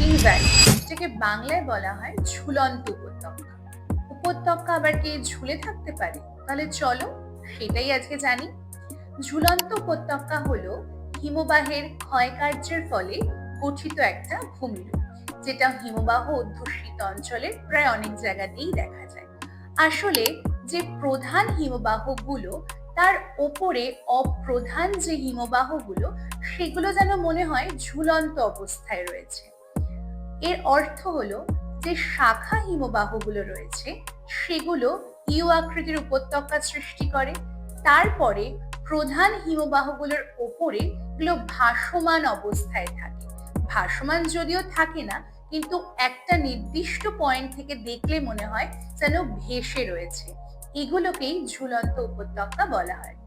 Floating valley, যেটাকে বাংলায় বলা হয় ঝুলন্ত উপত্যকা। উপত্যকা আবার কি ঝুলে থাকতে পারে? তাহলে চলো সেটাই আজকে জানি। ঝুলন্ত উপত্যকা হলো হিমবাহের ক্ষয়কার্যের ফলে গঠিত একটা ভূমিরূপ, যেটা হিমবাহ অধ্যুষিত অঞ্চলের প্রায় অনেক জায়গাতেই দেখা যায়। আসলে যে প্রধান হিমবাহগুলো, তার ওপরে অপ্রধান যে হিমবাহগুলো, সেগুলো যেন মনে হয় ঝুলন্ত অবস্থায় রয়েছে। এর অর্থ হলো যে শাখা হিমবাহগুলো রয়েছে সেগুলো ইউ আকৃতির উপত্যকা সৃষ্টি করে। তারপরে প্রধান হিমবাহগুলোর ওপরে এগুলো ভাসমান অবস্থায় থাকে। ভাসমান যদিও থাকে না, কিন্তু একটা নির্দিষ্ট পয়েন্ট থেকে দেখলে মনে হয় যেন ভেসে রয়েছে। এগুলোকেই ঝুলন্ত উপত্যকা বলা হয়।